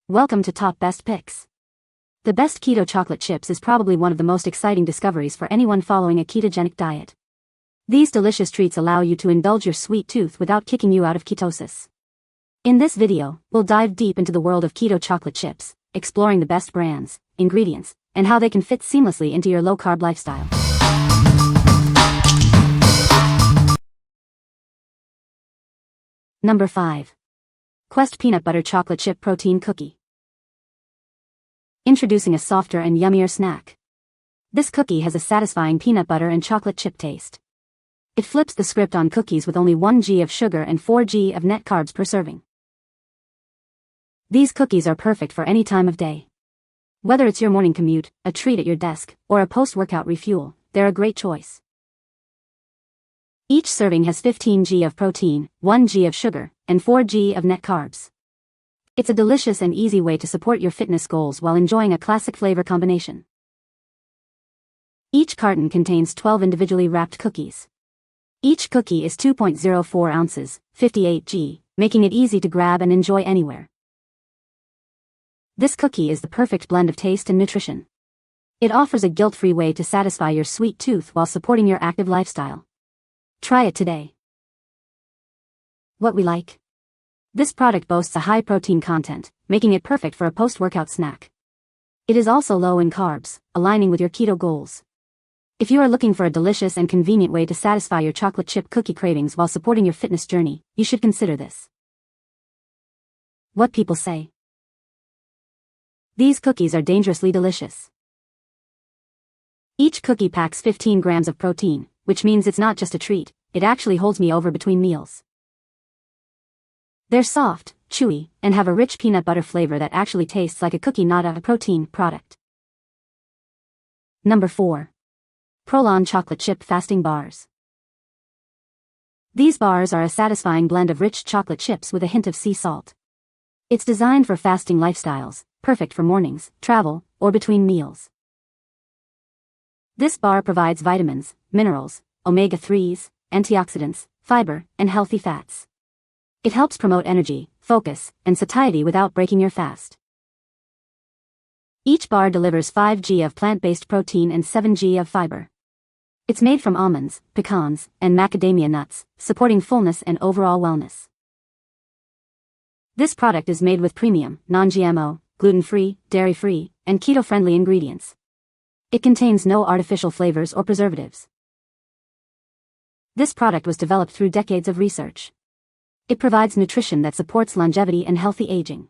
Welcome to Top Best Picks. The best keto chocolate chips is probably one of the most exciting discoveries for anyone following a ketogenic diet. These delicious treats allow you to indulge your sweet tooth without kicking you out of ketosis. In this video, we'll dive deep into the world of keto chocolate chips, exploring the best brands, ingredients, and how they can fit seamlessly into your low-carb lifestyle. Number 5. Quest Peanut Butter Chocolate Chip Protein Cookie. Introducing a softer and yummier snack. This cookie has a satisfying peanut butter and chocolate chip taste. It flips the script on cookies with only 1 g of sugar and 4 g of net carbs per serving. These cookies are perfect for any time of day. Whether it's your morning commute, a treat at your desk, or a post-workout refuel, they're a great choice. Each serving has 15 g of protein, 1 g of sugar, and 4 g of net carbs. It's a delicious and easy way to support your fitness goals while enjoying a classic flavor combination. Each carton contains 12 individually wrapped cookies. Each cookie is 2.04 ounces, 58 g, making it easy to grab and enjoy anywhere. This cookie is the perfect blend of taste and nutrition. It offers a guilt-free way to satisfy your sweet tooth while supporting your active lifestyle. Try it today. What we like. This product boasts a high protein content, making it perfect for a post-workout snack. It is also low in carbs, aligning with your keto goals. If you are looking for a delicious and convenient way to satisfy your chocolate chip cookie cravings while supporting your fitness journey, you should consider this. What people say. These cookies are dangerously delicious. Each cookie packs 15 grams of protein, which means it's not just a treat, it actually holds me over between meals. They're soft, chewy, and have a rich peanut butter flavor that actually tastes like a cookie, not a protein product. Number 4. Prolon Chocolate Chip Fasting Bars. These bars are a satisfying blend of rich chocolate chips with a hint of sea salt. It's designed for fasting lifestyles, perfect for mornings, travel, or between meals. This bar provides vitamins, minerals, omega-3s, antioxidants, fiber, and healthy fats. It helps promote energy, focus, and satiety without breaking your fast. Each bar delivers 5 g of plant-based protein and 7 g of fiber. It's made from almonds, pecans, and macadamia nuts, supporting fullness and overall wellness. This product is made with premium, non-GMO, gluten-free, dairy-free, and keto-friendly ingredients. It contains no artificial flavors or preservatives. This product was developed through decades of research. It provides nutrition that supports longevity and healthy aging.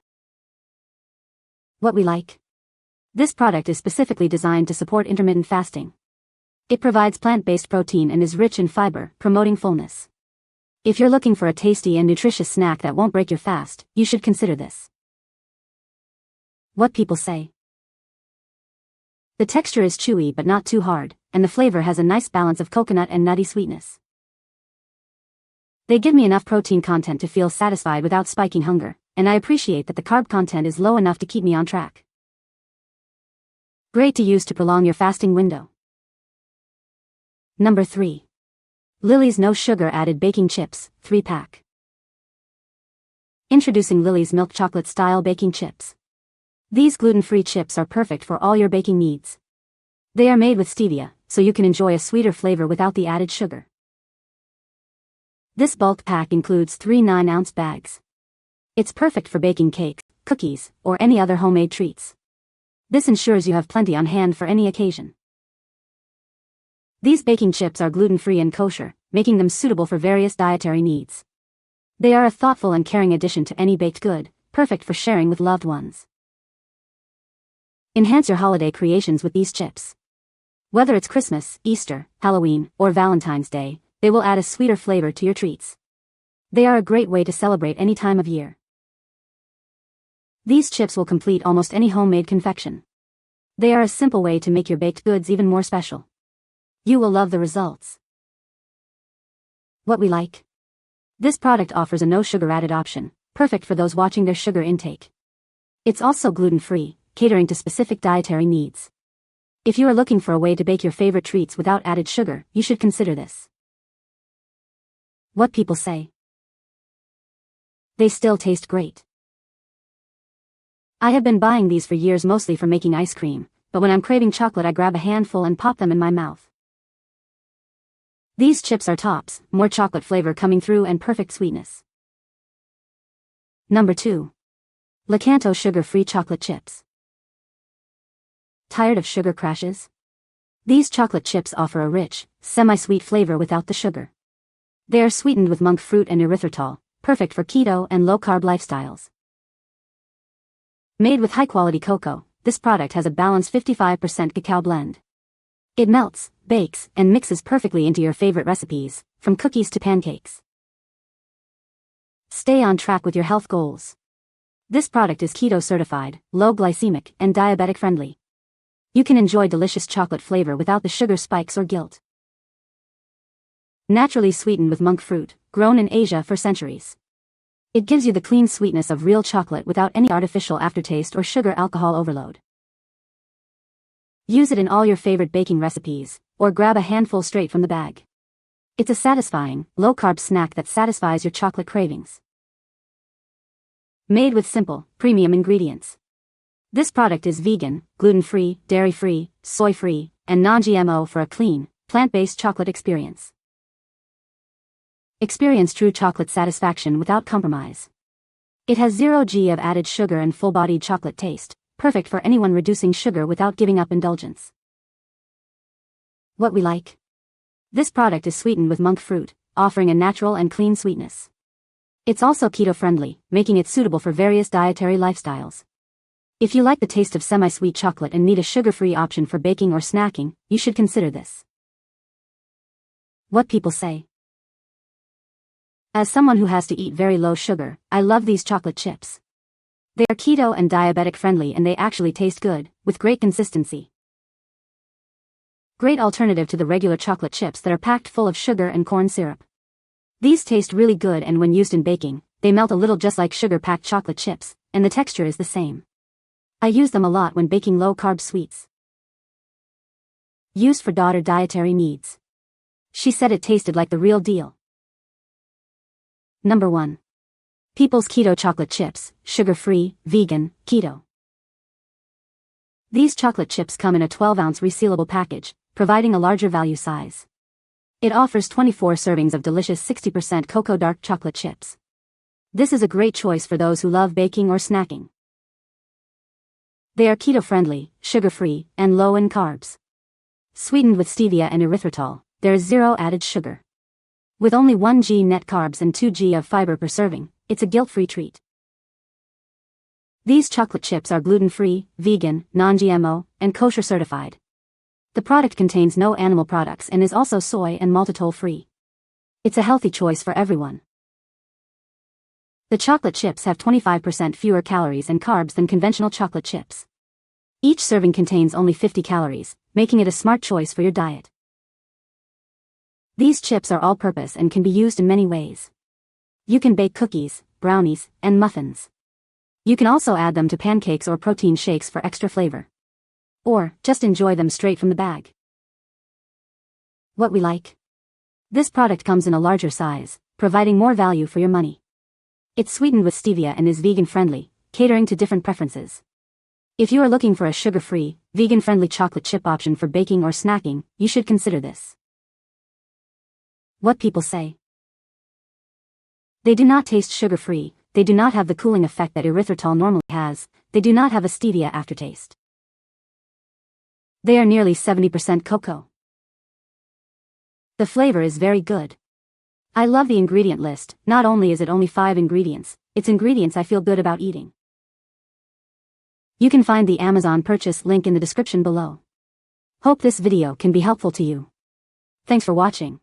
What we like. This product is specifically designed to support intermittent fasting. It provides plant-based protein and is rich in fiber, promoting fullness. If you're looking for a tasty and nutritious snack that won't break your fast, you should consider this. What people say. The texture is chewy but not too hard, and the flavor has a nice balance of coconut and nutty sweetness. They give me enough protein content to feel satisfied without spiking hunger, and I appreciate that the carb content is low enough to keep me on track. Great to use to prolong your fasting window. Number 3. Lily's No Sugar Added Baking Chips, 3-pack. Introducing Lily's Milk Chocolate Style Baking Chips. These gluten-free chips are perfect for all your baking needs. They are made with stevia, so you can enjoy a sweeter flavor without the added sugar. This bulk pack includes 3 9-ounce bags. It's perfect for baking cakes, cookies, or any other homemade treats. This ensures you have plenty on hand for any occasion. These baking chips are gluten-free and kosher, making them suitable for various dietary needs. They are a thoughtful and caring addition to any baked good, perfect for sharing with loved ones. Enhance your holiday creations with these chips. Whether it's Christmas, Easter, Halloween, or Valentine's Day, they will add a sweeter flavor to your treats. They are a great way to celebrate any time of year. These chips will complete almost any homemade confection. They are a simple way to make your baked goods even more special. You will love the results. What we like. This product offers a no sugar added option, perfect for those watching their sugar intake. It's also gluten-free, catering to specific dietary needs. If you are looking for a way to bake your favorite treats without added sugar, you should consider this. What people say. They still taste great. I have been buying these for years mostly for making ice cream, but when I'm craving chocolate I grab a handful and pop them in my mouth. These chips are tops, more chocolate flavor coming through and perfect sweetness. Number 2. Lakanto Sugar-Free Chocolate Chips. Tired of sugar crashes? These chocolate chips offer a rich, semi-sweet flavor without the sugar. They are sweetened with monk fruit and erythritol, perfect for keto and low-carb lifestyles. Made with high-quality cocoa, this product has a balanced 55% cacao blend. It melts, bakes, and mixes perfectly into your favorite recipes, from cookies to pancakes. Stay on track with your health goals. This product is keto certified, low glycemic, and diabetic friendly. You can enjoy delicious chocolate flavor without the sugar spikes or guilt. Naturally sweetened with monk fruit, grown in Asia for centuries. It gives you the clean sweetness of real chocolate without any artificial aftertaste or sugar alcohol overload. Use it in all your favorite baking recipes, or grab a handful straight from the bag. It's a satisfying, low-carb snack that satisfies your chocolate cravings. Made with simple, premium ingredients. This product is vegan, gluten-free, dairy-free, soy-free, and non-GMO for a clean, plant-based chocolate experience. Experience true chocolate satisfaction without compromise. It has 0 g of added sugar and full-bodied chocolate taste, perfect for anyone reducing sugar without giving up indulgence. What we like? This product is sweetened with monk fruit, offering a natural and clean sweetness. It's also keto-friendly, making it suitable for various dietary lifestyles. If you like the taste of semi-sweet chocolate and need a sugar-free option for baking or snacking, you should consider this. What people say. As someone who has to eat very low sugar, I love these chocolate chips. They are keto and diabetic friendly and they actually taste good, with great consistency. Great alternative to the regular chocolate chips that are packed full of sugar and corn syrup. These taste really good and when used in baking, they melt a little just like sugar-packed chocolate chips, and the texture is the same. I use them a lot when baking low-carb sweets. Used for daughter dietary needs. She said it tasted like the real deal. Number 1. People's Keto Chocolate Chips, sugar-free, vegan, keto. These chocolate chips come in a 12-ounce resealable package, providing a larger value size. It offers 24 servings of delicious 60% cocoa dark chocolate chips. This is a great choice for those who love baking or snacking. They are keto-friendly, sugar-free, and low in carbs. Sweetened with stevia and erythritol, there is 0 added sugar. With only 1 g net carbs and 2 g of fiber per serving, it's a guilt-free treat. These chocolate chips are gluten-free, vegan, non-GMO, and kosher certified. The product contains no animal products and is also soy and maltitol-free. It's a healthy choice for everyone. The chocolate chips have 25% fewer calories and carbs than conventional chocolate chips. Each serving contains only 50 calories, making it a smart choice for your diet. These chips are all-purpose and can be used in many ways. You can bake cookies, brownies, and muffins. You can also add them to pancakes or protein shakes for extra flavor. Or, just enjoy them straight from the bag. What we like? This product comes in a larger size, providing more value for your money. It's sweetened with stevia and is vegan-friendly, catering to different preferences. If you are looking for a sugar-free, vegan-friendly chocolate chip option for baking or snacking, you should consider this. What people say. They do not taste sugar-free, they do not have the cooling effect that erythritol normally has, they do not have a stevia aftertaste. They are nearly 70% cocoa. The flavor is very good. I love the ingredient list. Not only is it only 5 ingredients, it's ingredients I feel good about eating. You can find the Amazon purchase link in the description below. Hope this video can be helpful to you. Thanks for watching.